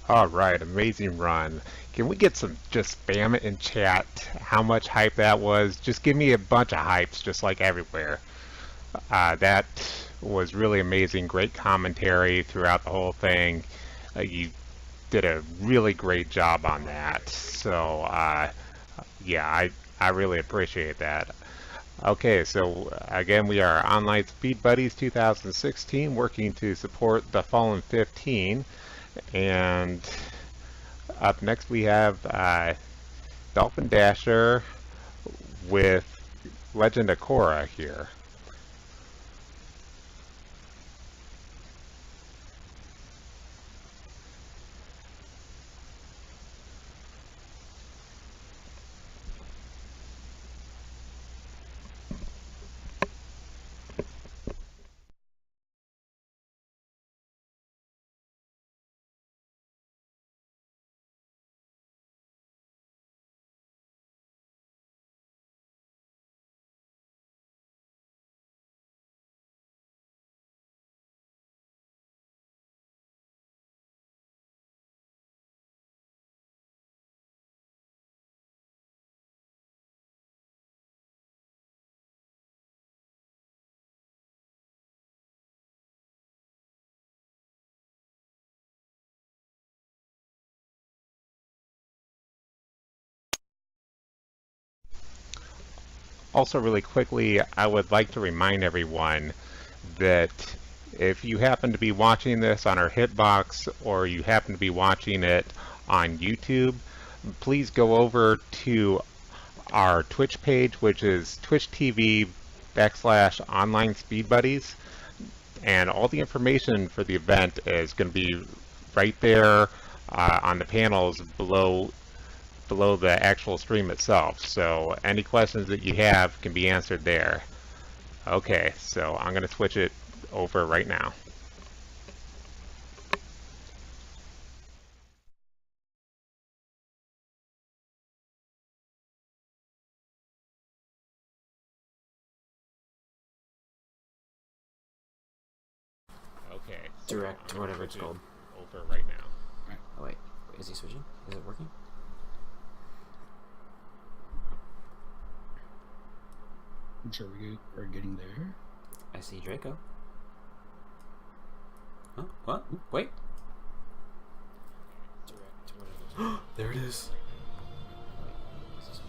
All right, amazing run. Can we get some just spam it in chat? How much hype that was? Just give me a bunch of hypes, just like everywhere. That was really amazing. Great commentary throughout the whole thing. You did a really great job on that. So, yeah, I really appreciate that. Okay, so again, we are Online Speed Buddies 2016, working to support the Fallen 15. And up next, we have Dolphin Dasher with Legend of Korra here. Also, really quickly, I would like to remind everyone that if you happen to be watching this on our Hitbox or you happen to be watching it on YouTube, please go over to our Twitch page, which is Twitch TV /online speed buddies, and all the information for the event is going to be right there on the panels below the actual stream itself. So any questions that you have can be answered there. Okay, so I'm going to switch it over right now. Okay. So Direct, or whatever it's called. Over right now. Right. Oh wait, is he switching? Is it working? I'm sure we're getting there. I see Draco. Huh? What? Wait. Direct, whatever. There it is.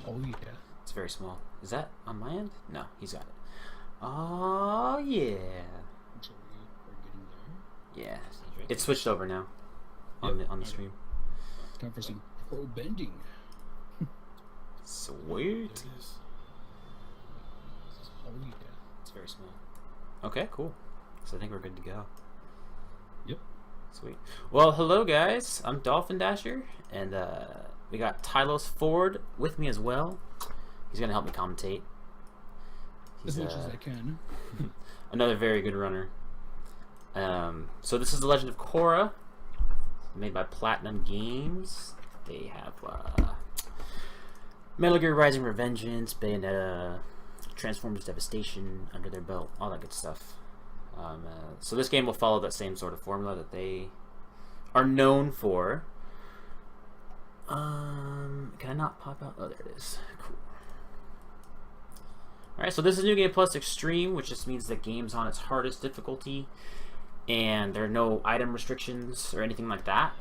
Oh yeah. It's very small. Is that on my end? No, he's got it. Oh yeah. I'm sure we're getting there. Yeah. It's switched over now. On the stream. Time for some pro bending. Sweet. Oh yeah. It's very small. Okay, cool. So I think we're good to go. Yep. Sweet. Well, hello guys. I'm Dolphin Dasher, and we got Tylos Ford with me as well. He's gonna help me commentate. As much as I can. Another very good runner. So this is the Legend of Korra, made by Platinum Games. They have Metal Gear Rising: Revengeance, Bayonetta, Transformers Devastation under their belt, all that good stuff. So this game will follow that same sort of formula that they are known for. Can I not pop out? Oh, there it is. Cool. Alright, so this is New Game Plus Extreme, which just means the game's on its hardest difficulty, and there are no item restrictions or anything like that.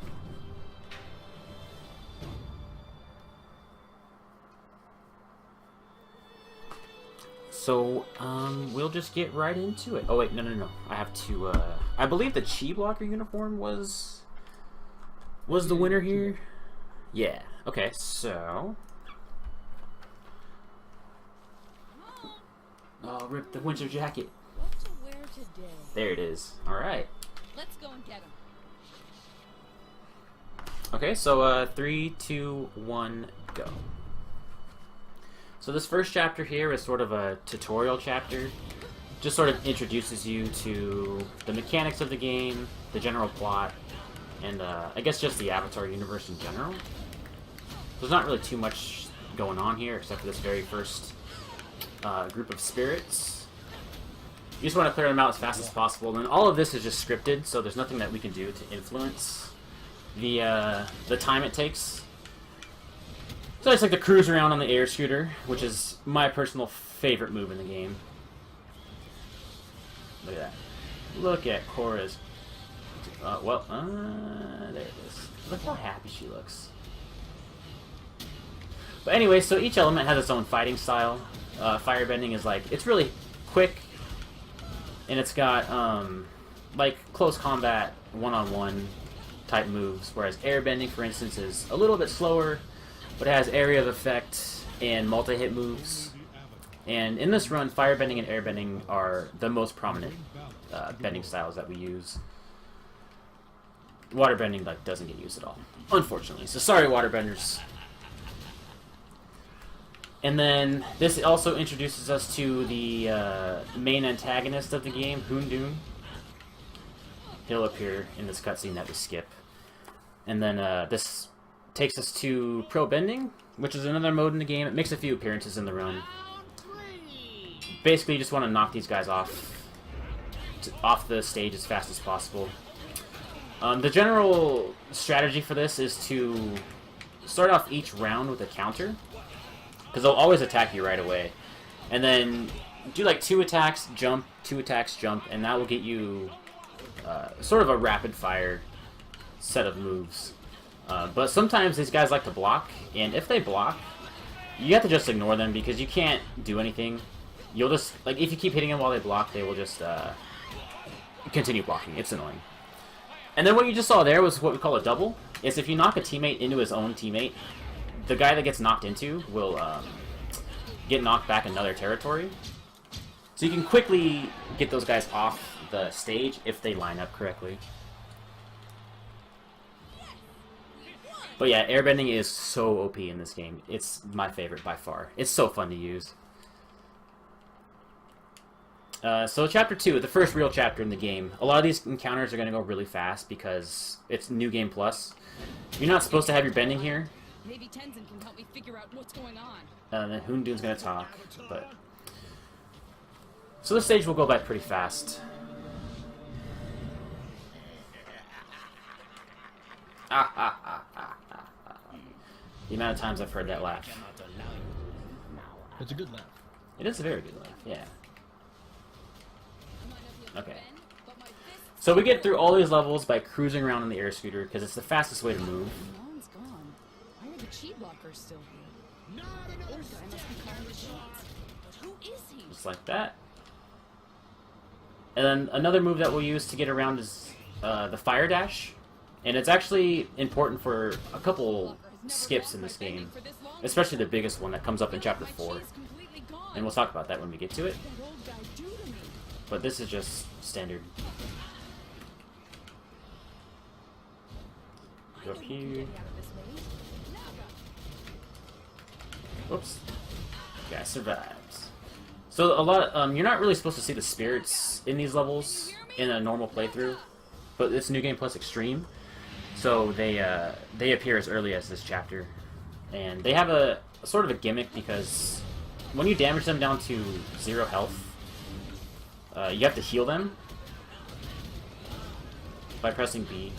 So, we'll just get right into it. Oh wait, no. I have to, I believe the Chi Blocker uniform was the winner here? Yeah. Okay, so... Oh, rip the winter jacket. What to wear today? There it is. Alright. Let's go and get him. Okay, so, 3, 2, 1, go. So this first chapter here is sort of a tutorial chapter. Just sort of introduces you to the mechanics of the game, the general plot, and I guess just the Avatar universe in general. There's not really too much going on here except for this very first group of spirits. You just want to clear them out as fast as possible, and all of this is just scripted, so there's nothing that we can do to influence the time it takes. So I just like to cruise around on the air scooter, which is my personal favorite move in the game. Look at that. Look at Korra's. There it is. Look how happy she looks. But anyway, so each element has its own fighting style. Firebending is like, it's really quick, and it's got like close combat, one-on-one type moves, whereas airbending, for instance, is a little bit slower, but it has area of effect and multi-hit moves. And in this run, firebending and airbending are the most prominent bending styles that we use. Waterbending like doesn't get used at all, unfortunately. So sorry, waterbenders. And then this also introduces us to the main antagonist of the game, Houndoom. He'll appear in this cutscene that we skip. And then this takes us to Pro Bending, which is another mode in the game. It makes a few appearances in the run. Basically, you just want to knock these guys off the stage as fast as possible. The general strategy for this is to start off each round with a counter, because they'll always attack you right away. And then do like 2 attacks, jump, 2 attacks, jump, and that will get you sort of a rapid-fire set of moves. But sometimes these guys like to block, and if they block, you have to just ignore them because you can't do anything. You'll just, like, if you keep hitting them while they block, they will just continue blocking. It's annoying. And then what you just saw there was what we call a double. Is if you knock a teammate into his own teammate, the guy that gets knocked into will get knocked back another territory. So you can quickly get those guys off the stage if they line up correctly. But yeah, airbending is so OP in this game. It's my favorite by far. It's so fun to use. So Chapter 2, the first real chapter in the game. A lot of these encounters are going to go really fast because it's New Game Plus. You're not supposed to have your bending here. Maybe Tenzin can help me figure out what's going on. Then Houndoom's going to talk, but... So this stage will go by pretty fast. The amount of times I've heard that laugh. It's a good laugh. It is a very good laugh, yeah. Okay. So we get through all these levels by cruising around on the air scooter because it's the fastest way to move. Non's gone. Why are the chi blockers still here? Old guy must be calling the shots. But who is he? Just like that. And then another move that we'll use to get around is the fire dash. And it's actually important for a couple skips in this game. Especially the biggest one that comes up in Chapter 4. And we'll talk about that when we get to it. But this is just standard. Go up here. Whoops. Guy survives. So a lot. You're not really supposed to see the spirits in these levels in a normal playthrough, but it's New Game Plus Extreme, so they appear as early as this chapter, and they have a sort of a gimmick because when you damage them down to 0 health, you have to heal them by pressing B.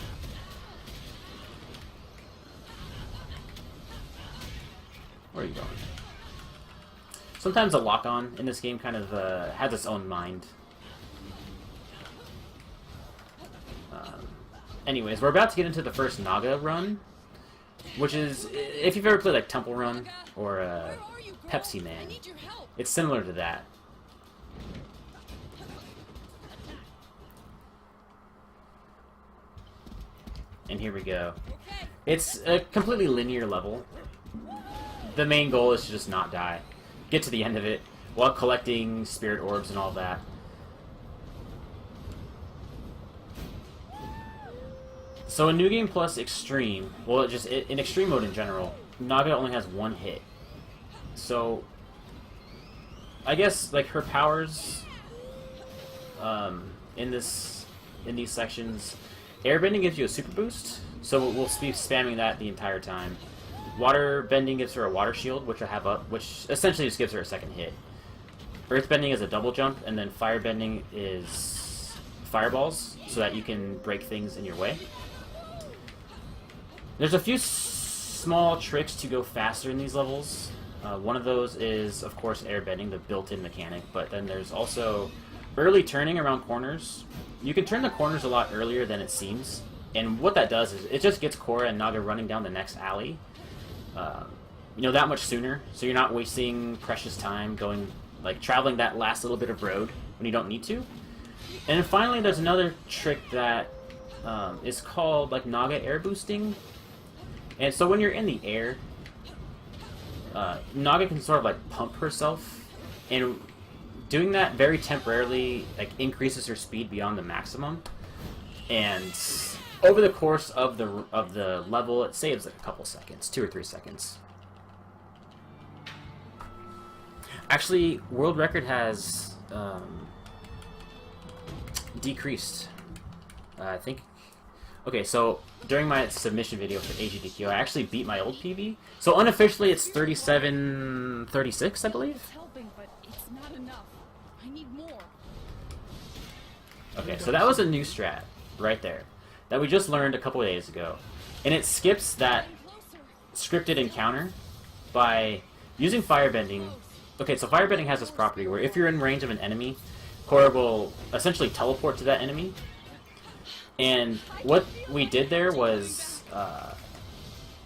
Where are you going? Sometimes a lock-on in this game kind of has its own mind. Anyways, we're about to get into the first Naga run, which is, if you've ever played like Temple Run or Pepsi Man, it's similar to that. And here we go. It's a completely linear level. The main goal is to just not die. Get to the end of it while collecting spirit orbs and all that. So in New Game Plus Extreme, well, just in Extreme mode in general, Naga only has 1 hit. So I guess like her powers in these sections, airbending gives you a super boost, so we'll be spamming that the entire time. Water bending gives her a water shield, which I have up, which essentially just gives her a second hit. Earth bending is a double jump, and then fire bending is fireballs, so that you can break things in your way. There's a few small tricks to go faster in these levels. One of those is, of course, airbending, the built-in mechanic, but then there's also early turning around corners. You can turn the corners a lot earlier than it seems, and what that does is it just gets Korra and Naga running down the next alley, that much sooner, so you're not wasting precious time going, traveling that last little bit of road when you don't need to. And then finally, there's another trick that is called, Naga air boosting. And so when you're in the air, Naga can sort of pump herself, and doing that very temporarily increases her speed beyond the maximum. And over the course of the level, it saves a couple seconds, 2 or 3 seconds. Actually, world record has decreased. I think. Okay, so during my submission video for AGDQ, I actually beat my old PB. So unofficially, it's 37-36, I believe. It's helping, but it's not enough. I need more. Okay, so that was a new strat right there that we just learned a couple of days ago, and it skips that scripted encounter by using firebending. Okay, so firebending has this property where if you're in range of an enemy, Korra will essentially teleport to that enemy. And what we did there was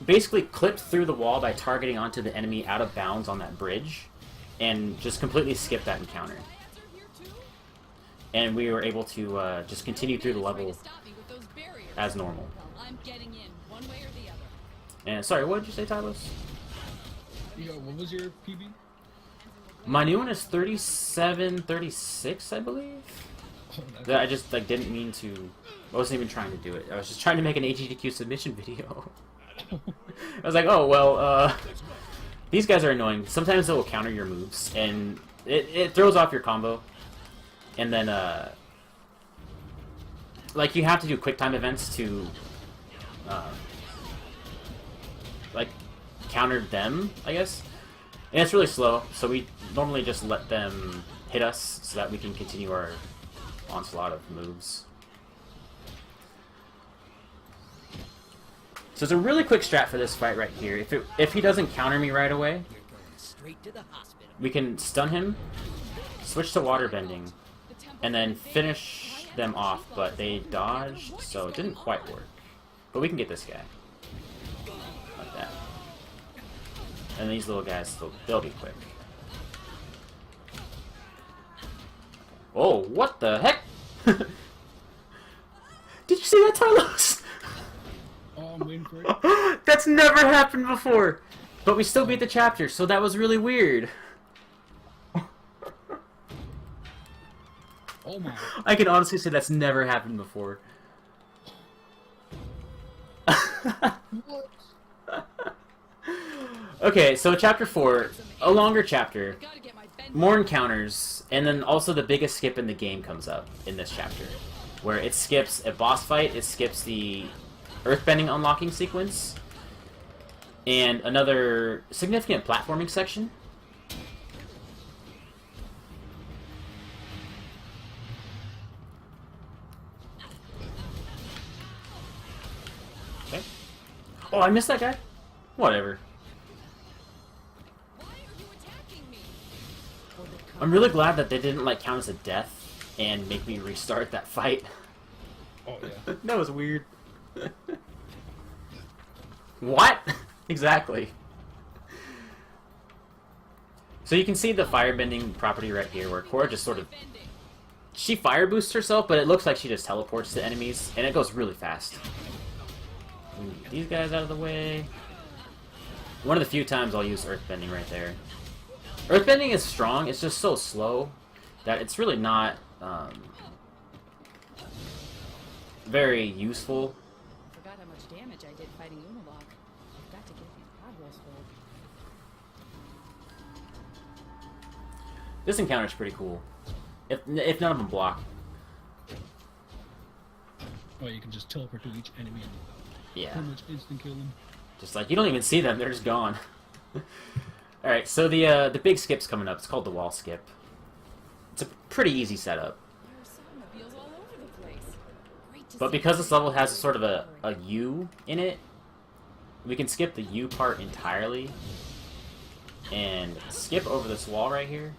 basically clipped through the wall by targeting onto the enemy out of bounds on that bridge, and just completely skip that encounter. And we were able to just continue through the level as normal. I'm getting in one way or the other. And sorry, what did you say, Tylos? Yeah, what was your PB? My new one is 37-36, I believe. That I just didn't mean to. I wasn't even trying to do it. I was just trying to make an AGDQ submission video. I was like, oh well, these guys are annoying. Sometimes they will counter your moves, and it throws off your combo. And then you have to do quick time events to counter them, I guess. And it's really slow, so we normally just let them hit us so that we can continue our onslaught of moves. So it's a really quick strat for this fight right here. If he doesn't counter me right away, we can stun him, switch to water bending, and then finish them off, but they dodged, so it didn't quite work. But we can get this guy. Like that. And these little guys, they'll be quick. Oh, what the heck? Did you see that, Tylos? Oh, I'm waiting for it. That's never happened before! But we still beat the chapter, so that was really weird. Oh my. I can honestly say that's never happened before. What? Okay, so chapter 4, a longer chapter, more encounters, and then also the biggest skip in the game comes up in this chapter, where it skips a boss fight, it skips the earthbending unlocking sequence, and another significant platforming section. Okay. Oh, I missed that guy? Whatever. I'm really glad that they didn't count as a death and make me restart that fight. Oh yeah. That was weird. What? Exactly. So you can see the firebending property right here, where Korra just sort of... She fire boosts herself, but it looks like she just teleports to enemies, and it goes really fast. Get these guys out of the way. One of the few times I'll use earthbending right there. Earthbending is strong, it's just so slow that it's really not very useful. I forgot how much damage I did fighting Unalog. I've got to get these progress filled. This encounter's pretty cool. If none of them block. Oh, you can just teleport to each enemy and Yeah. pretty much instant kill them. Just you don't even see them, they're just gone. Alright, so the big skip's coming up. It's called the wall skip. It's a pretty easy setup. There are automobiles all over the place. Great to But see because this level has everything sort of a going. U in it, we can skip the U part entirely and skip over this wall right here.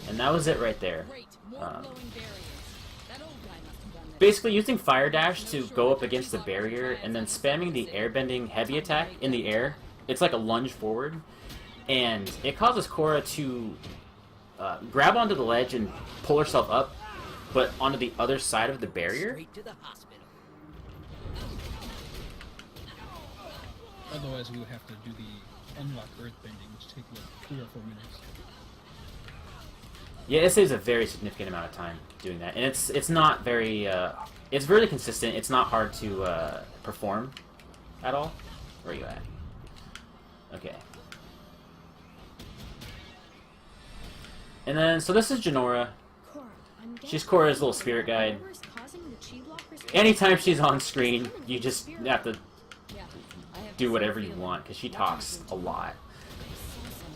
And that was it right there. Great. More glowing barriers. That old guy must have done that. Basically using Fire Dash to go up against the barrier and then spamming the airbending heavy attack in the air. It's like a lunge forward. And it causes Korra to grab onto the ledge and pull herself up, but onto the other side of the barrier. Straight to the hospital. Otherwise, we would have to do the unlock earthbending, which take like 3 or 4 minutes. Yeah, it saves a very significant amount of time doing that, and it's not very it's really consistent. It's not hard to perform at all. Where are you at? Okay. And then so this is Janora. Korra, I'm She's guessing Korra's little spirit guide. whatever's causing the chi blockers to- Anytime she's on screen, you just have to Yeah, I have do the whatever same you feeling. want because she Watching talks things a lot. awesome.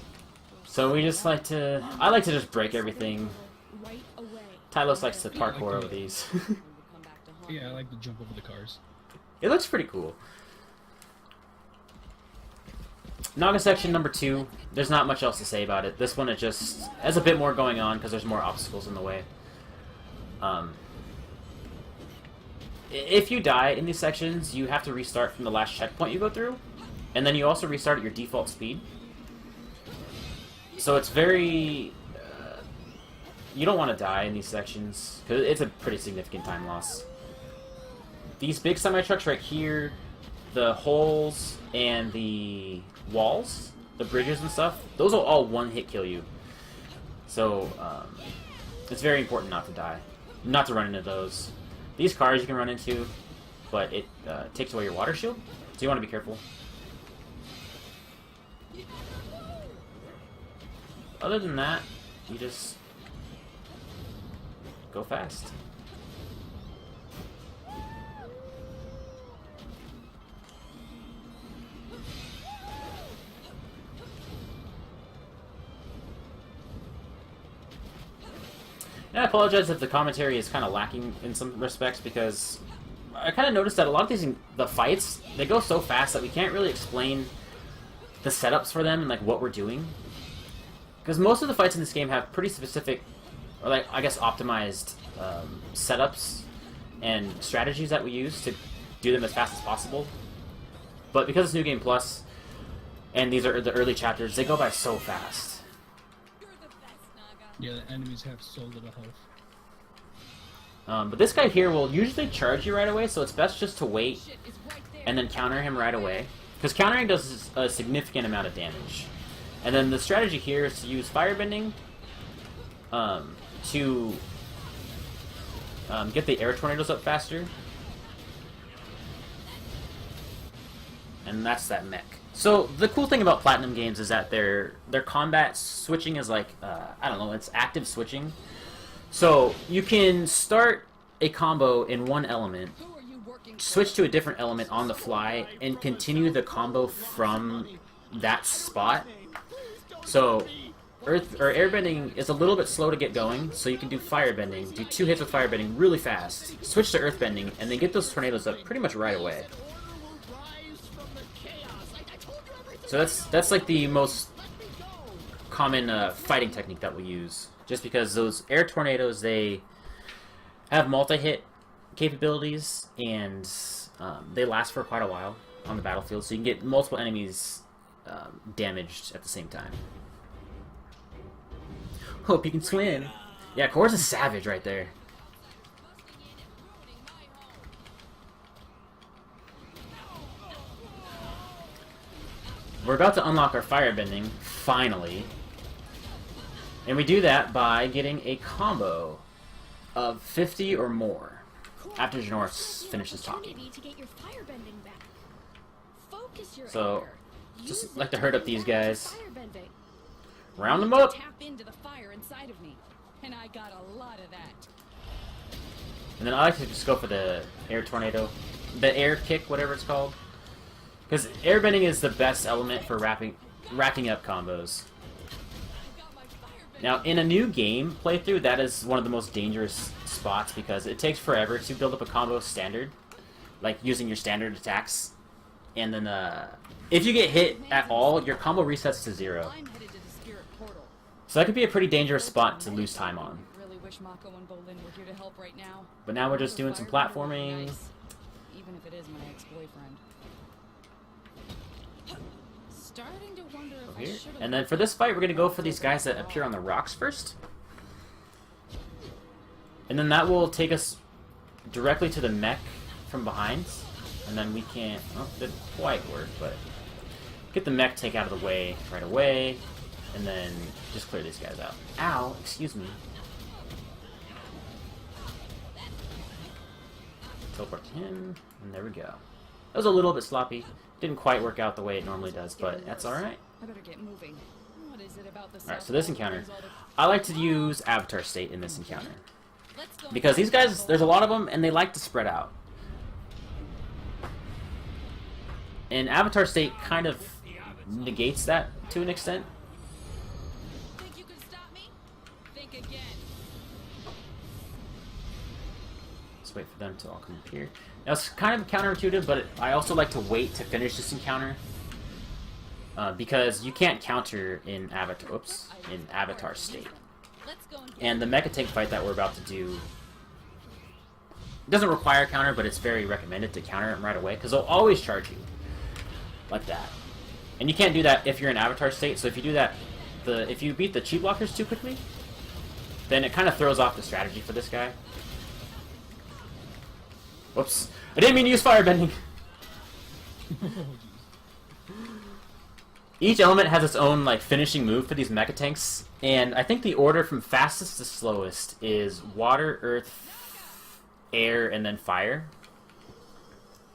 So we just like to. I like to just break everything. Right away. Tylos likes to Yeah, I like parkour to- over these. We will come back to haunt Yeah, I you. like to jump over the cars. It looks pretty cool. Naga section number 2. There's not much else to say about it. This one it just has a bit more going on because there's more obstacles in the way. If you die in these sections, you have to restart from the last checkpoint you go through, and then you also restart at your default speed. So it's very... you don't want to die in these sections, because it's a pretty significant time loss. These big semi-trucks right here, the holes and the walls, the bridges and stuff, those will all one-hit kill you. So, it's very important not to die. Not to run into those. These cars you can run into, but it takes away your water shield, so you want to be careful. Other than that, you just go fast. And I apologize if the commentary is kind of lacking in some respects, because I kind of noticed that a lot of the fights, they go so fast that we can't really explain the setups for them and like what we're doing. Because most of the fights in this game have pretty specific, or like I guess optimized setups and strategies that we use to do them as fast as possible. But because it's New Game Plus, and these are the early chapters, they go by so fast. Yeah, the enemies have so little health. But this guy here will usually charge you right away, so it's best just to wait Shit is right there. and then counter him right away. Because countering does a significant amount of damage. And then the strategy here is to use firebending to get the air tornadoes up faster. And that's that mech. So the cool thing about Platinum games is that their combat switching is like, I don't know, it's active switching. So you can start a combo in one element, Who are you working for? switch to a different element on the fly, and continue the combo from that spot. So airbending is a little bit slow to get going, so you can do firebending, do 2 hits with firebending really fast, switch to earthbending, and then get those tornadoes up pretty much right away. So that's like the most common fighting technique that we'll use, just because those air tornadoes, they have multi-hit capabilities, and they last for quite a while on the battlefield, so you can get multiple enemies damaged at the same time. Hope you can swim. Yeah, Korra's a savage right there. We're about to unlock our firebending, finally. And we do that by getting a combo of 50 or more after Janora finishes talking. To get your firebending back. Focus your So, anger. just Use like to the hurt up these power of guys. firebending. Round them You need up! to Tap into the fire inside of me, and I got a lot of that. And then I like to just go for the air tornado. The air kick, whatever it's called. Because airbending is the best element for racking up combos. Now, in a new game playthrough, that is one of the most dangerous spots because it takes forever to build up a combo standard, like using your standard attacks. And then if you get hit at all, your combo resets to 0. I'm headed to the spirit portal. So that could be a pretty dangerous spot to lose time on. Really wish Mako and Bolin were here to help right now. But now we're just doing some platforming. Nice, even if it is my ex-boyfriend. Starting to wonder if Over I here. should. And then for this fight, we're going to go for these guys that appear on the rocks first. And then that will take us directly to the mech from behind. And then we can... Oh, it didn't quite work, but... Get the mech take out of the way right away. And then just clear these guys out. Ow, excuse me. Teleport to him, and there we go. That was a little bit sloppy. Didn't quite work out the way it normally does, but that's alright. I better get moving. What is it about the Alright, South so this Pole encounter. brings all the- I like to use Avatar State in this encounter. Let's go Because these guys, there's a lot of them, and they like to spread out. And Avatar State kind of negates that to an extent. Think you can stop me? Think again. Let's wait for them to all come up here. Now, it's kind of counterintuitive, but I also like to wait to finish this encounter. Because you can't counter in Avatar State. Let's go and get And the Mecha Tank fight that we're about to do doesn't require a counter, but it's very recommended to counter them right away, because they'll always charge you. Like that. And you can't do that if you're in Avatar State, so if you do that, if you beat the chi blockers too quickly, then it kind of throws off the strategy for this guy. Whoops. I didn't mean to use firebending! Oh, jeez. Each element has its own like finishing move for these mecha tanks, and I think the order from fastest to slowest is water, earth, air, and then fire.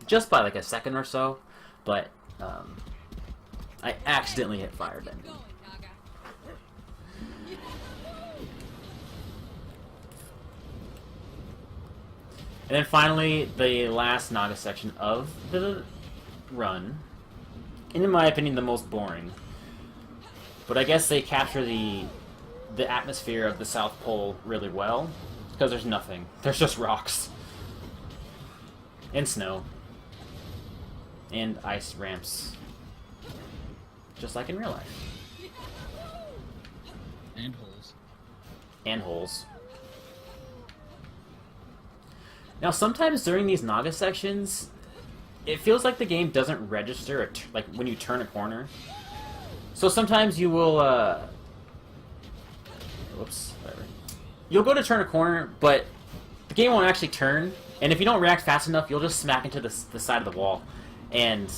Just by like a second or so, but I accidentally hit firebending. going, Naga. And then finally, the last Naga section of the run, and in my opinion, the most boring. But I guess they capture the atmosphere of the South Pole really well, because there's nothing. There's just rocks. And snow. And ice ramps. Just like in real life. And holes. And holes. Now, sometimes during these Naga sections, it feels like the game doesn't register like when you turn a corner. So sometimes you will, whoops, whatever. You'll go to turn a corner, but the game won't actually turn. And if you don't react fast enough, you'll just smack into the side of the wall. And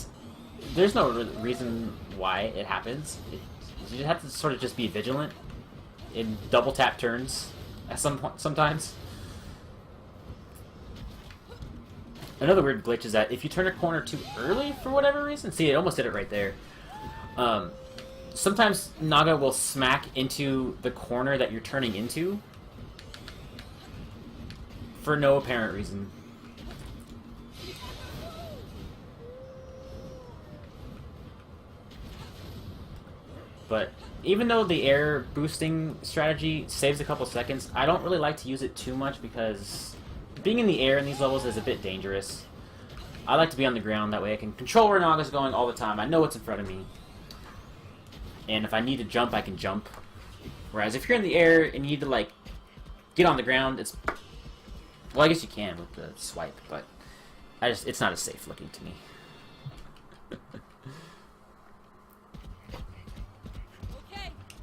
there's no reason why it happens. You have to sort of just be vigilant in double tap turns at sometimes. Another weird glitch is that if you turn a corner too early for whatever reason, see, it almost did it right there. Sometimes Naga will smack into the corner that you're turning into for no apparent reason. But even though the air boosting strategy saves a couple seconds, I don't really like to use it too much because being in the air in these levels is a bit dangerous. I like to be on the ground, that way I can control where Naga's going all the time. I know what's in front of me. And if I need to jump, I can jump. Whereas if you're in the air and you need to, like, get on the ground, it's... Well, I guess you can with the swipe, but it's not as safe looking to me. Okay,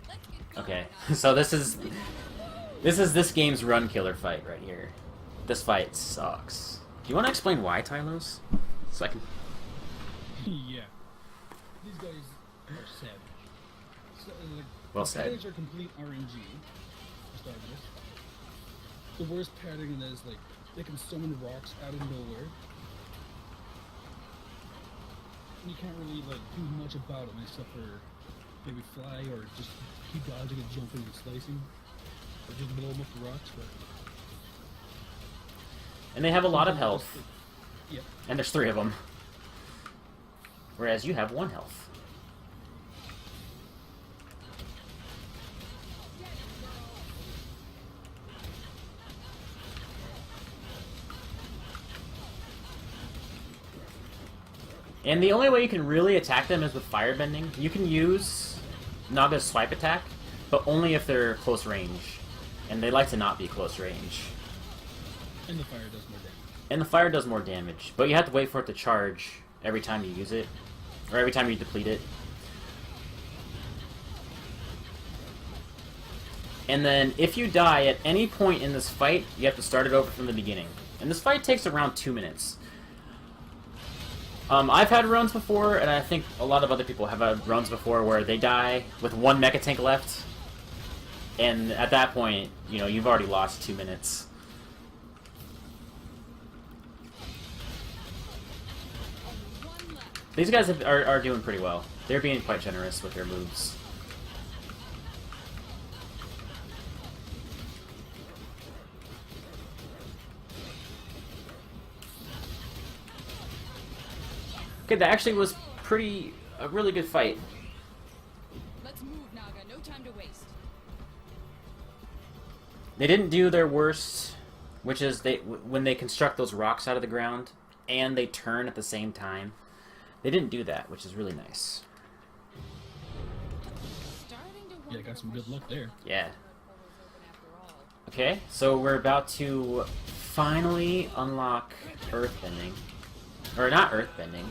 let's get going. Okay, so this is this game's run killer fight right here. This fight sucks. Do you want to explain why, Tylos? So I can... Yeah. These guys are savage. So, like, Well the said. paddings are complete RNG. To start with. The worst padding is like they can summon rocks out of nowhere. And you can't really like do much about them except for maybe fly or just keep dodging and jumping and slicing. Or just blow them up the rocks, but And they have a lot of health. yeah. And there's 3 of them. Whereas you have 1 health. And the only way you can really attack them is with firebending. You can use Naga's swipe attack, but only if they're close range. And they like to not be close range. And the fire does more damage. And the fire does more damage, but you have to wait for it to charge every time you use it. Or every time you deplete it. And then, if you die at any point in this fight, you have to start it over from the beginning. And this fight takes around 2 minutes. I've had runs before, and I think a lot of other people have had runs before where they die with one mecha tank left. And at that point, you know, you've already lost 2 minutes. These guys are doing pretty well. They're being quite generous with their moves. Okay, that actually was a really good fight. Let's move, Naga. No time to waste. They didn't do their worst, which is when they construct those rocks out of the ground and they turn at the same time. They didn't do that, which is really nice. Yeah, got some good luck there. Yeah. Okay, so we're about to finally unlock earthbending. Or not earthbending.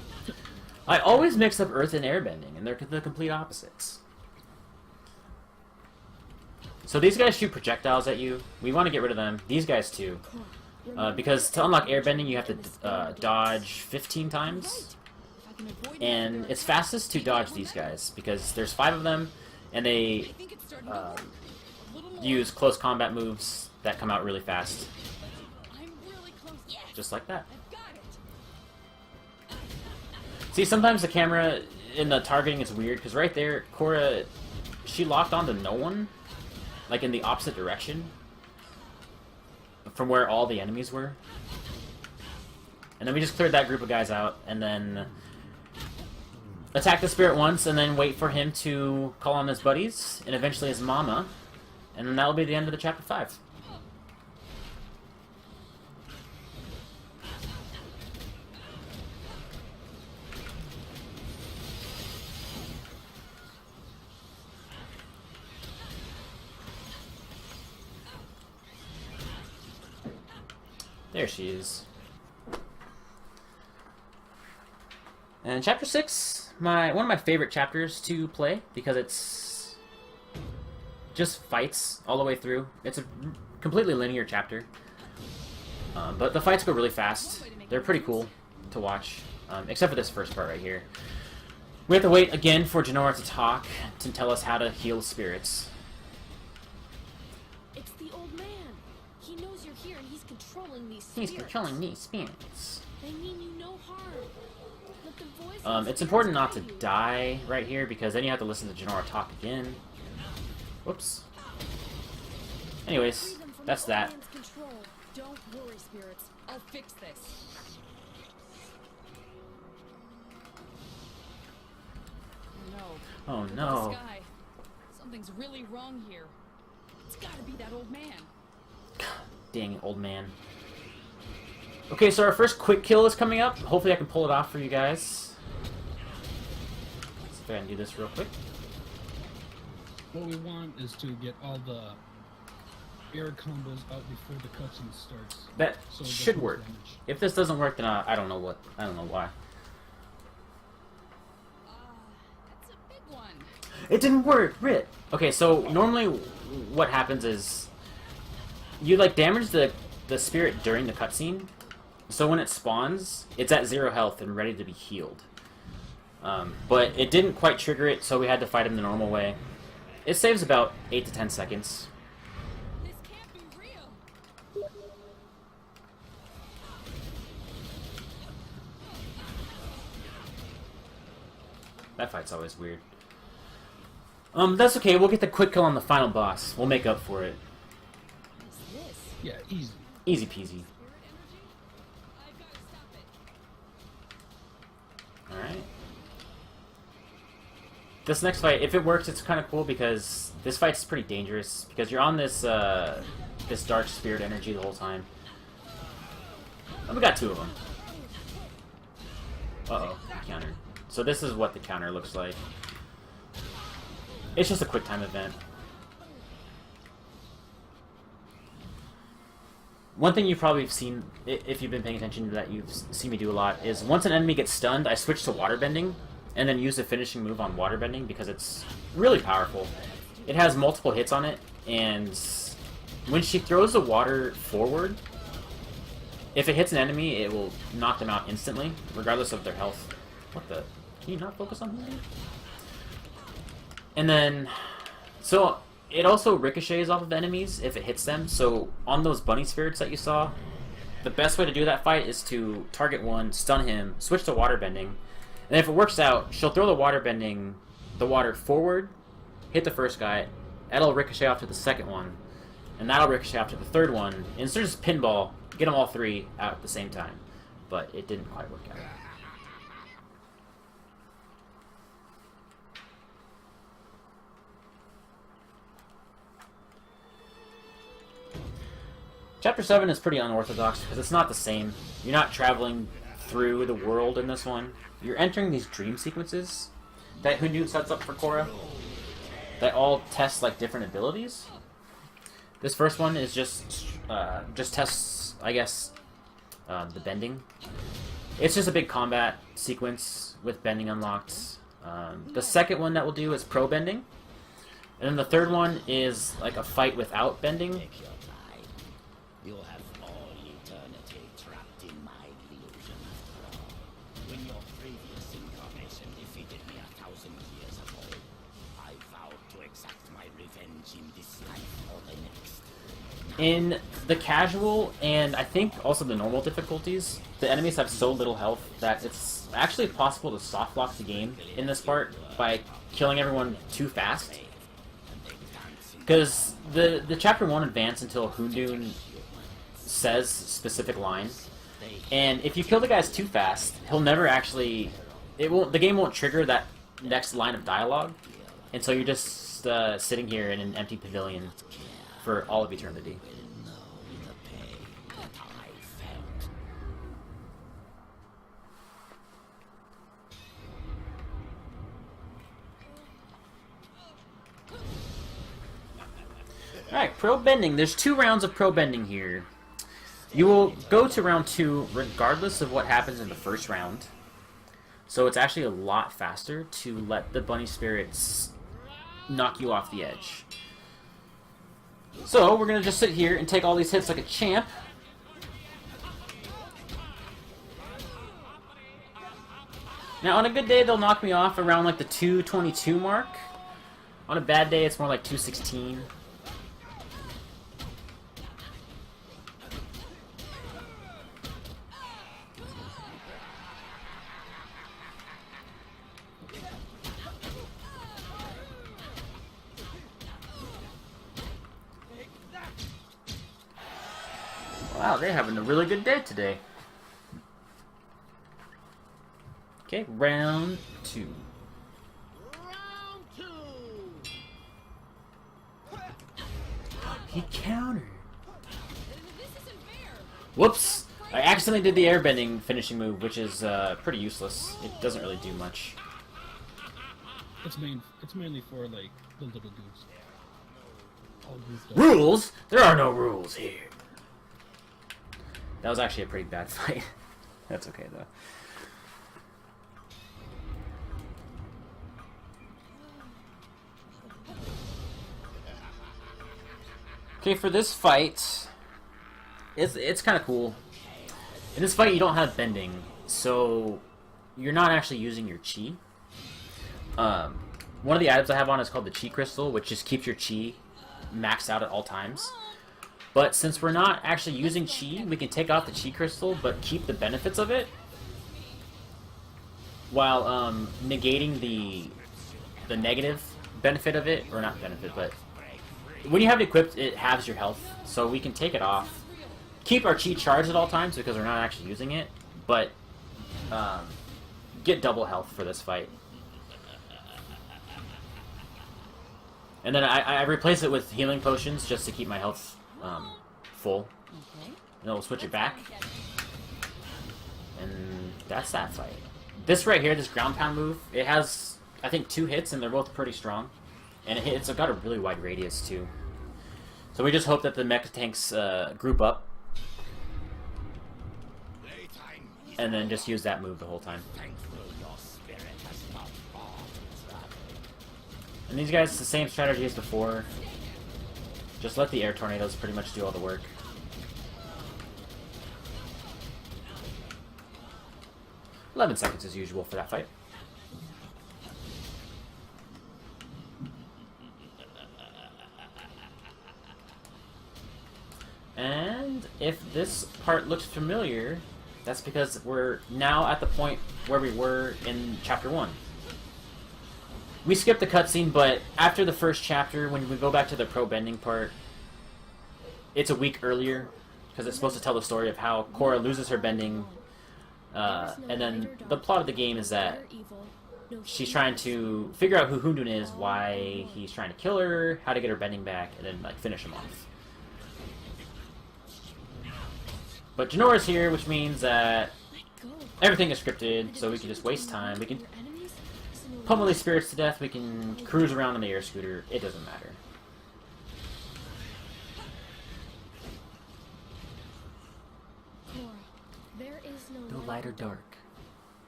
I always mix up earth and airbending, and they're the complete opposites. So these guys shoot projectiles at you. We want to get rid of them. These guys too. Because to unlock airbending, you have to dodge 15 times. And it's fastest to dodge these guys, because there's 5 of them, and they use close combat moves that come out really fast. Just like that. See, sometimes the camera in the targeting is weird, because right there, Korra, she locked onto no one, like in the opposite direction from where all the enemies were. And then we just cleared that group of guys out, and then attack the spirit once, and then wait for him to call on his buddies, and eventually his mama, and then that'll be the end of the chapter 5. There she is. And chapter 6, one of my favorite chapters to play, because it's just fights all the way through. It's a completely linear chapter, but the fights go really fast. They're pretty cool to watch, except for this first part right here. We have to wait again for Jinora to talk, to tell us how to heal spirits. It's the old man. He knows you're here and he's controlling these He's spirits. controlling these spirits. They mean you no harm. Let the voice of It's spirits important not to guide you. die right here, because then you have to listen to Jinora talk again. Whoops. Anyways, Free them from that's the old that. man's control. Don't worry, spirits. I'll fix this. No. Oh Look at no. the sky. Something's really wrong here. It's gotta be that old man. Dang, old man. Okay, so our first quick kill is coming up. Hopefully I can pull it off for you guys. Let's go ahead and do this real quick. What we want is to get all the air combos out before the cutscene starts. That So it does should more work. damage. If this doesn't work, then I don't know why. That's a big one. It didn't work, Rit. Okay, so normally what happens is you like damage the spirit during the cutscene. So when it spawns, it's at 0 health and ready to be healed. But it didn't quite trigger it, so we had to fight him the normal way. It saves about 8 to 10 seconds. This can't be real. That fight's always weird. That's okay. We'll get the quick kill on the final boss. We'll make up for it. What's this? Yeah, easy. Easy peasy. Spirit energy? I've gotta stop it. Alright. This next fight, if it works, it's kind of cool, because this fight's pretty dangerous, because you're on this this dark spirit energy the whole time. And we got 2 of them. Uh-oh, counter. So this is what the counter looks like. It's just a quick time event. One thing you've probably seen, if you've been paying attention to that, you've seen me do a lot, is once an enemy gets stunned, I switch to waterbending, and then use the finishing move on waterbending because it's really powerful. It has multiple hits on it, and when she throws the water forward, if it hits an enemy, it will knock them out instantly, regardless of their health. What the? Can you not focus on me? And then, so it also ricochets off of enemies if it hits them. So on those bunny spirits that you saw, the best way to do that fight is to target one, stun him, switch to waterbending, and if it works out, she'll throw the water forward, hit the first guy, that'll ricochet off to the second one, and that'll ricochet off to the third one, and it's just pinball, get them all three out at the same time. But it didn't quite work out. Chapter 7 is pretty unorthodox because it's not the same. You're not traveling through the world in this one. You're entering these dream sequences that Hundu sets up for Korra that all test like different abilities. This first one is just tests, I guess, the bending. It's just a big combat sequence with bending unlocked. The second one that we'll do is pro bending, and then the third one is like a fight without bending. You'll have all eternity trapped in my illusion after all. When your previous incarnation defeated me 1,000 years ago, I vowed to exact my revenge in this life or the next. In the casual, and I think also the normal difficulties, the enemies have so little health that it's actually possible to soft lock the game in this part by killing everyone too fast. Because the Chapter 1 advance until Hundu says specific line, and if you kill the guys too fast, he'll never actually, the game won't trigger that next line of dialogue, and so you're just sitting here in an empty pavilion for all of eternity. Alright, pro bending. There's 2 rounds of pro bending here. You will go to round 2 regardless of what happens in the first round. So it's actually a lot faster to let the bunny spirits knock you off the edge. So we're going to just sit here and take all these hits like a champ. Now on a good day they'll knock me off around like the 222 mark. On a bad day it's more like 216. Wow, they're having a really good day today. Okay, round 2. Round 2! He countered. This isn't fair. Whoops! I accidentally did the airbending finishing move, which is pretty useless. It doesn't really do much. It's mainly for like the little dudes. All grouped up. Rules? There are no rules here. That was actually a pretty bad fight. That's okay though. Okay, for this fight, it's kind of cool. In this fight, you don't have bending, so you're not actually using your chi. One of the items I have on is called the chi crystal, which just keeps your chi maxed out at all times. But since we're not actually using chi, we can take off the chi crystal, but keep the benefits of it, while negating the negative benefit of it, or not benefit, but when you have it equipped, it halves your health, so we can take it off. Keep our chi charged at all times because we're not actually using it, but get double health for this fight. And then I replace it with healing potions just to keep my health full. Okay. And then we'll switch it back. And that's that fight. This right here, this ground pound move, it has, I think, 2 hits, and they're both pretty strong. And it's got a really wide radius, too. So we just hope that the mecha tanks group up. And then just use that move the whole time. And these guys, the same strategy as before. Just let the air tornadoes pretty much do all the work. "11 seconds as usual for that fight. And if this part looks familiar, that's because we're now at the point where we were in Chapter 1. We skipped the cutscene, but after the first chapter, when we go back to the pro-bending part, it's a week earlier, because it's supposed to tell the story of how Korra loses her bending, and then the plot of the game is that she's trying to figure out who Hundun is, why he's trying to kill her, how to get her bending back, and then like finish him off. But Janora's here, which means that everything is scripted, so we can just waste time. We can pummel these spirits to death, we can cruise around on the air scooter, it doesn't matter. Korra, there is No light or dark.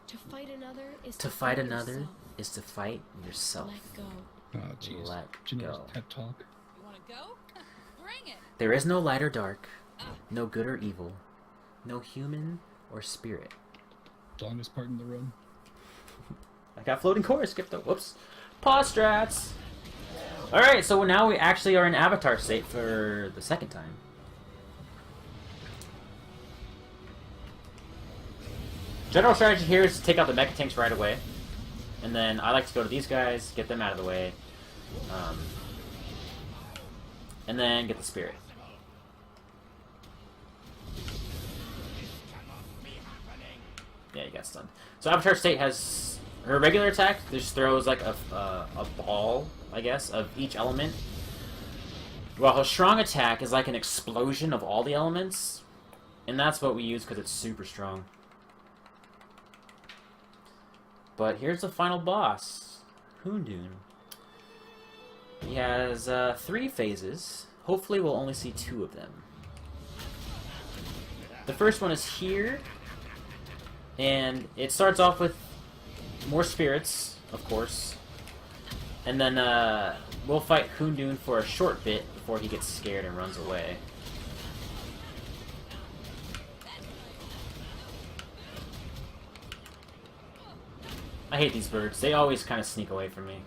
To fight another is To fight another is to fight yourself. Let go. Oh, jeez. Let Janora's go. pep talk. You wanna go? Bring it! There is no light or dark, no good or evil, no human or spirit. Longest part in the run. I got floating core skipped though. Whoops. Pause strats. Alright, so now we actually are in Avatar state for the second time. General strategy here is to take out the mecha tanks right away. And then I like to go to these guys, get them out of the way. And then get the spirit. Yeah, you got stunned. So Avatar State has her regular attack. Just throws like a ball, I guess, of each element. While her strong attack is like an explosion of all the elements, and that's what we use because it's super strong. But here's the final boss, Hundun. He has 3 phases. Hopefully, we'll only see 2 of them. The first one is here. And it starts off with more spirits, of course. And then we'll fight Hundun for a short bit before he gets scared and runs away. I hate these birds. They always kind of sneak away from me.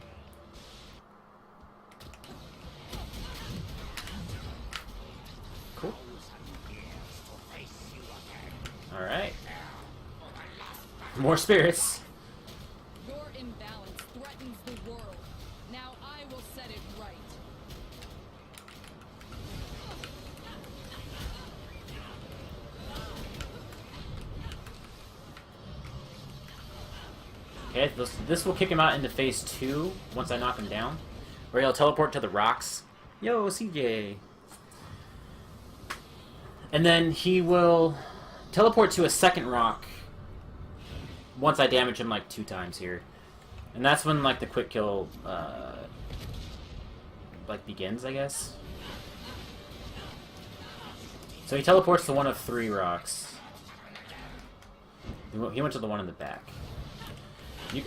Cool. Alright. More spirits. Your imbalance threatens the world. Now I will set it right. Okay, this will kick him out into phase 2 once I knock him down, where he'll teleport to the rocks. Yo, CJ! And then he will teleport to a second rock once I damage him like 2 times here. And that's when like the quick kill like begins, I guess. So he teleports to one of 3 rocks. He went to the one in the back.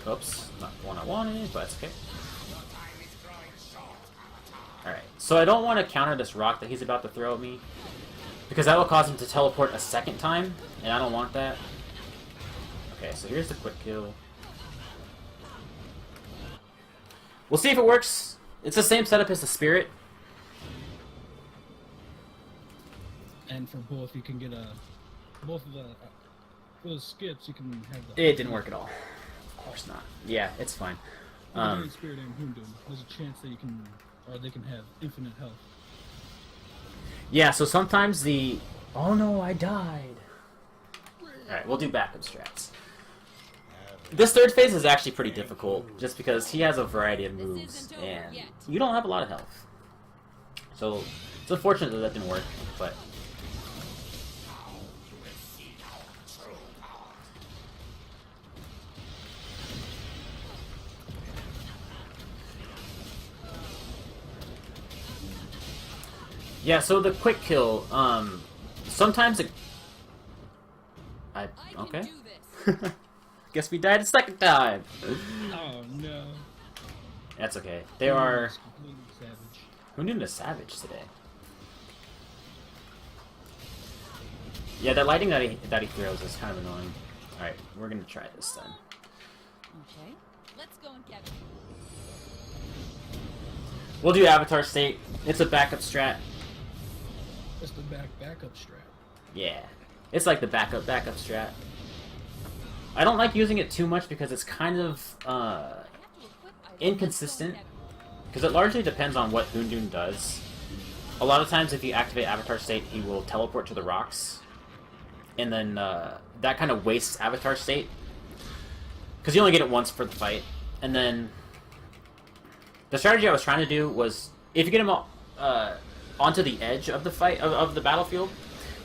Oops, not the one I wanted, but it's okay. Alright, so I don't want to counter this rock that he's about to throw at me, because that will cause him to teleport a second time, and I don't want that. Okay, so here's the quick kill. We'll see if it works. It's the same setup as the spirit. And for both, you can get both of the for those skips. You can have the. It didn't work at all. Of course not. Yeah, it's fine. Spirit and Hundun. There's a chance that you can, or they can have infinite health. Yeah, so sometimes the... Oh no, I died. Alright, we'll do backup strats. This third phase is actually pretty difficult, just because he has a variety of moves, and you don't have a lot of health. So, it's unfortunate that that didn't work, but... Yeah, so the quick kill, sometimes it... I okay. can do this. Guess we died a second time! Oh no. That's okay. They are... It's completely savage. Who knew the savage today? Yeah, that lighting that he throws is kind of annoying. Alright, we're gonna try this then. Okay, let's go and get it. We'll do Avatar State. It's a backup strat. That's the backup strap. Yeah. It's like the backup strat. I don't like using it too much because it's kind of inconsistent. Because it largely depends on what Hoondoon does. A lot of times if you activate Avatar State, he will teleport to the rocks. And then that kind of wastes Avatar State. Because you only get it once for the fight. And then the strategy I was trying to do was, if you get him onto the edge of the fight, of the battlefield,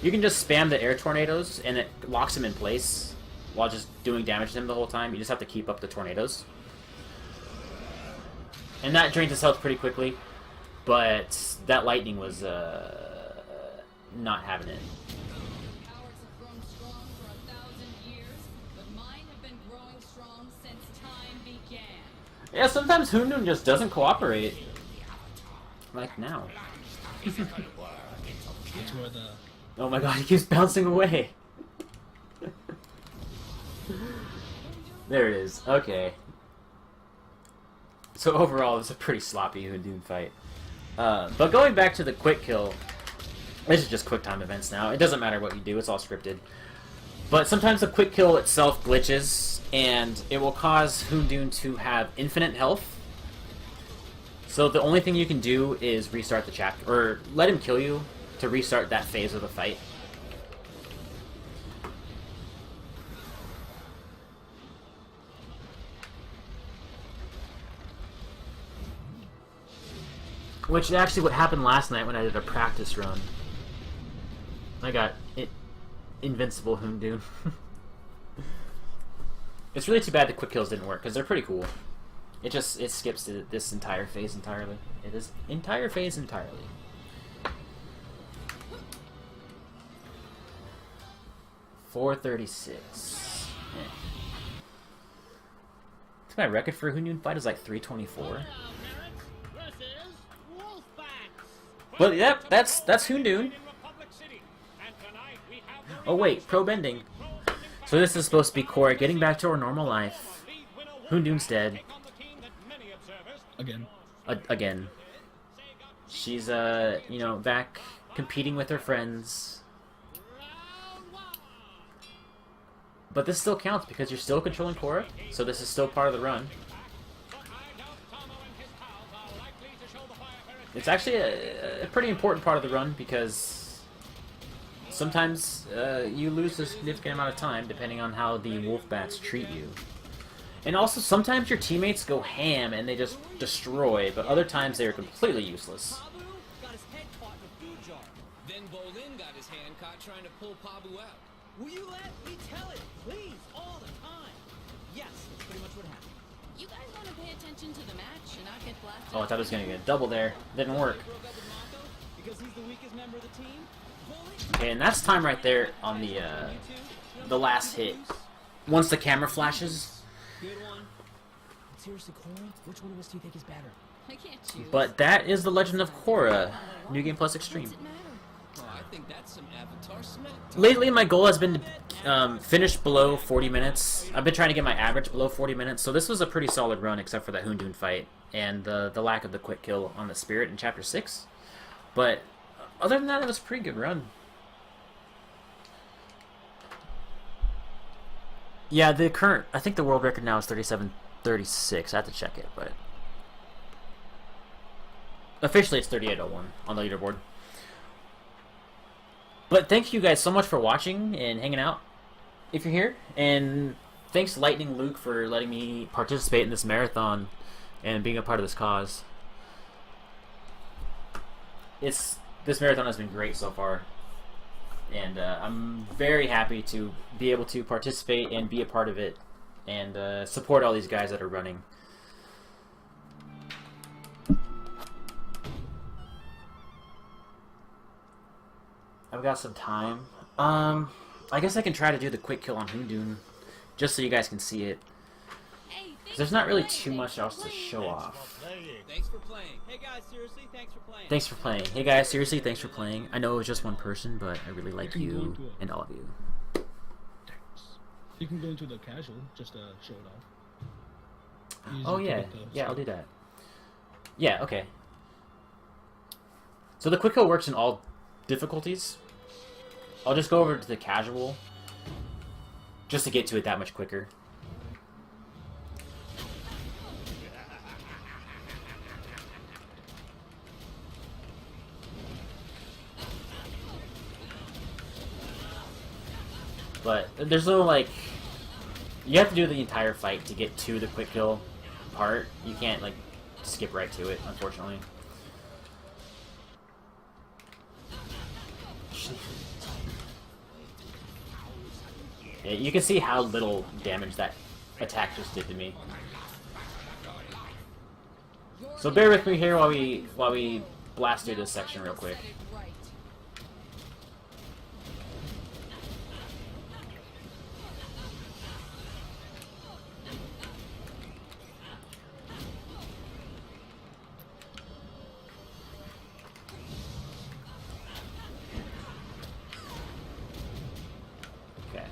you can just spam the air tornadoes and it locks him in place while just doing damage to him the whole time. You just have to keep up the tornadoes. And that drains his health pretty quickly, but that lightning was not having it. Ours have grown strong for 1,000 years, but mine have been growing strong since time began. Yeah, sometimes Hoondoon just doesn't cooperate. Like now. That's where the Oh my god, he keeps bouncing away. There it is. Okay. So overall, it was a pretty sloppy Hoondoon fight. But going back to the quick kill, this is just quick time events now. It doesn't matter what you do, it's all scripted. But sometimes the quick kill itself glitches, and it will cause Hoondoon to have infinite health. So the only thing you can do is restart the chapter, or let him kill you to restart that phase of the fight. Which is actually what happened last night when I did a practice run. I got invincible Hoondoon. It's really too bad the quick kills didn't work, because they're pretty cool. It skips this entire phase entirely. It is entire phase entirely. .436. Eh. I think my record for a Hoondoon fight is like 324. But yep, that's Hoondoon. Oh wait, probe ending. So this is supposed to be Korra getting back to her normal life. Hoondoon's dead. again. Again. She's you know, back competing with her friends. But this still counts because you're still controlling Korra, so this is still part of the run. It's actually a pretty important part of the run because sometimes you lose a significant amount of time depending on how the wolf bats treat you. And also sometimes your teammates go ham and they just destroy, but other times they are completely useless. Pabu got his head caught in a food jar. Then Bolin got his hand caught trying to pull Pabu out. Will you let me tell it, please, all the time? Yes, that's pretty much what happened. You guys want to pay attention to the match and not get blasted? Oh, I thought I was going to get a double there. Didn't work. Broke up with Mako because he's the weakest member of the team. Okay, and that's time right there on the last hit. Once the camera flashes. Good one. Seriously, Korra, which one of us do you think is better? I can't choose. But that is The Legend of Korra, New Game Plus Extreme. What's it matter? Oh, I think that's some Avatar smack. Lately, my goal has been to finish below 40 minutes. I've been trying to get my average below 40 minutes, so this was a pretty solid run, except for that Hoondoon fight and the lack of the quick kill on the Spirit in Chapter 6. But other than that, it was a pretty good run. Yeah, I think the world record now is 37:36. I have to check it, but officially it's 38:01 on the leaderboard. But thank you guys so much for watching and hanging out, if you're here. And thanks Lightning Luke for letting me participate in this marathon and being a part of this cause. This marathon has been great so far. And I'm very happy to be able to participate and be a part of it and support all these guys that are running. I've got some time. I guess I can try to do the quick kill on Hoondoon, just so you guys can see it. Hey, 'Cause there's not really too much else to show off. Thanks for playing. Hey guys, seriously, thanks for playing. Thanks for playing. Hey guys, seriously, thanks for playing. I know it was just one person, but I really like can go you into it. and all of you. You can go into the casual just to show it off. Use Oh it to yeah, get the yeah, I'll skill. do that. Yeah, okay. So the quick kill works in all difficulties. I'll just go over to the casual, just to get to it that much quicker. But there's no, like... You have to do the entire fight to get to the quick kill part. You can't, like, skip right to it, unfortunately. Yeah, you can see how little damage that attack just did to me. So bear with me here while we blast through this section real quick. Okay.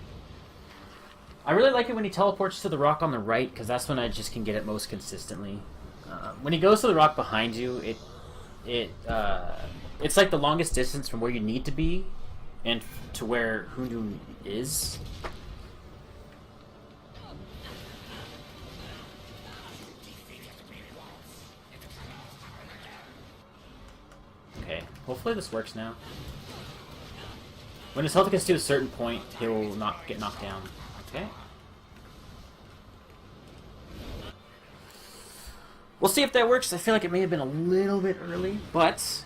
I really like it when he teleports to the rock on the right, because that's when I just can get it most consistently. When he goes to the rock behind you, it's like the longest distance from where you need to be and to where Hoondoon is. Okay, hopefully this works now. When his health gets to a certain point, he will not get knocked down. Okay. We'll see if that works. I feel like it may have been a little bit early, but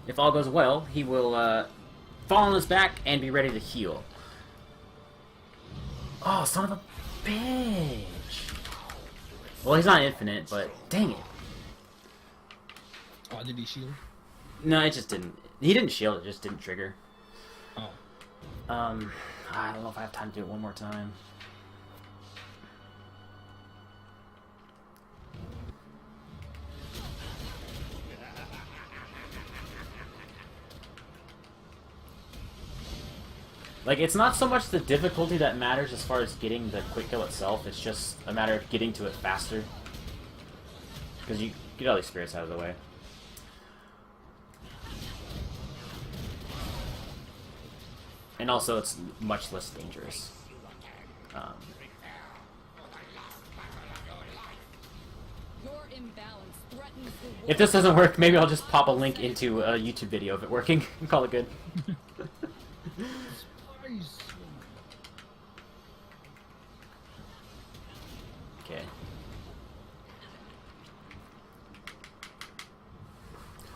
if all goes well, he will fall on his back and be ready to heal. Oh, son of a bitch! Well, he's not infinite, but dang it. Oh, did he shield? No, it just didn't. He didn't shield, it just didn't trigger. Oh. I don't know if I have time to do it one more time. Like, it's not so much the difficulty that matters as far as getting the quick kill itself, it's just a matter of getting to it faster. Because you get all these spirits out of the way. And also, it's much less dangerous. Your imbalance threatens the If this doesn't work, maybe I'll just pop a link into a YouTube video of it working and call it good. Nice. Okay.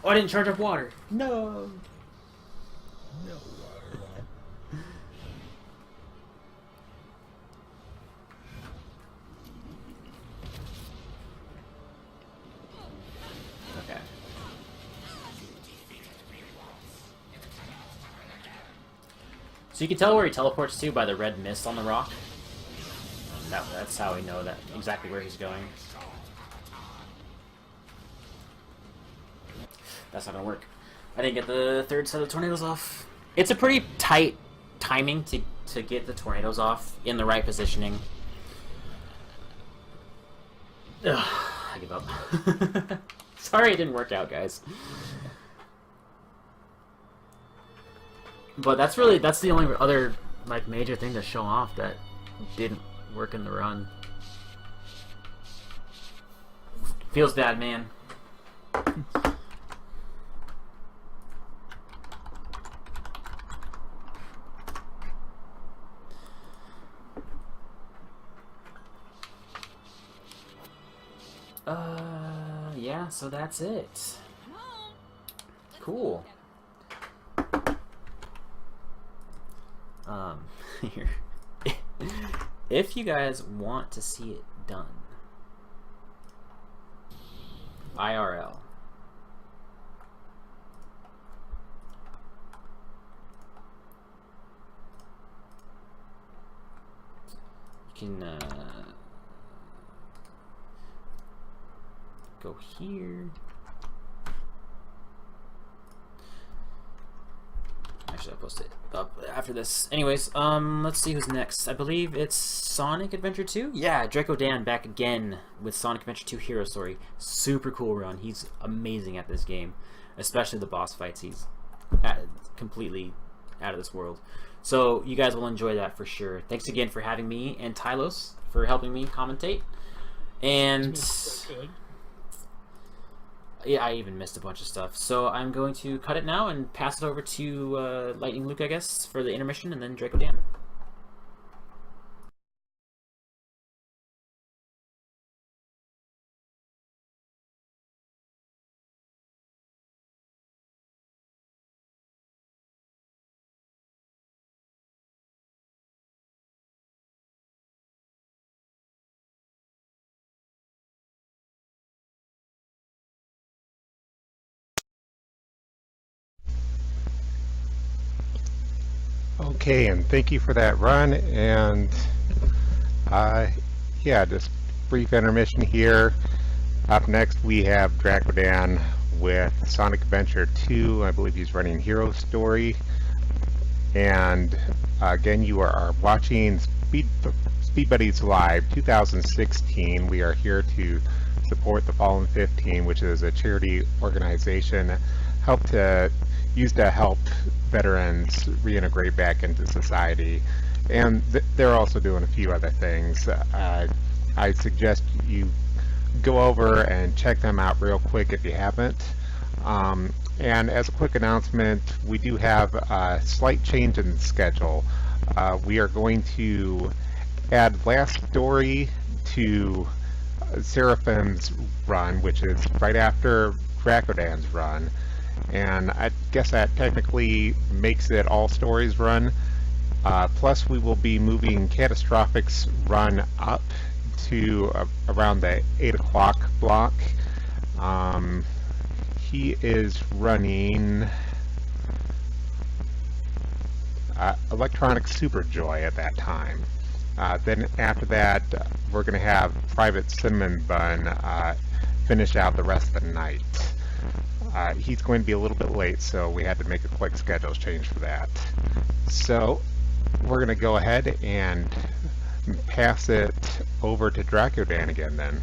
Oh, I didn't charge up water. No. No. Okay. So you can tell where he teleports to by the red mist on the rock. That's how we know that exactly where he's going. That's not gonna work. I didn't get the third set of tornadoes off. It's a pretty tight timing to get the tornadoes off in the right positioning. Ugh, I give up. Sorry it didn't work out, guys. But that's the only other like major thing to show off that didn't work in the run. Feels bad, man. Yeah, so that's it. Cool. Here. If you guys want to see it done, IRL, can go here. Actually, I'll post it up after this. Anyways, let's see who's next. I believe it's Sonic Adventure 2? Yeah, Draco Dan back again with Sonic Adventure 2 Hero Story. Super cool run. He's amazing at this game. Especially the boss fights. He's completely out of this world. So, you guys will enjoy that for sure. Thanks again for having me, and Tylos for helping me commentate. And yeah, I even missed a bunch of stuff. So I'm going to cut it now and pass it over to Lightning Luke, I guess, for the intermission, and then Draco Dan. Okay, and thank you for that run. And yeah, just brief intermission here. Up next, we have Dracodan with Sonic Adventure 2. I believe he's running Hero Story. And again, you are watching Speed Buddies Live 2016. We are here to support the Fallen 15, which is a charity organization used to help veterans reintegrate back into society. And they're also doing a few other things. I suggest you go over and check them out real quick if you haven't. And as a quick announcement, we do have a slight change in the schedule. We are going to add Last Story to Seraphim's run, which is right after Dracodan's run. And I guess that technically makes it All Stories run. Plus, we will be moving Catastrophic's run up to around the 8 o'clock block. He is running Electronic Superjoy at that time. Then after that, we're going to have Private Cinnamon Bun finish out the rest of the night. He's going to be a little bit late, so we had to make a quick schedule change for that. So we're going to go ahead and pass it over to Dracodan again then.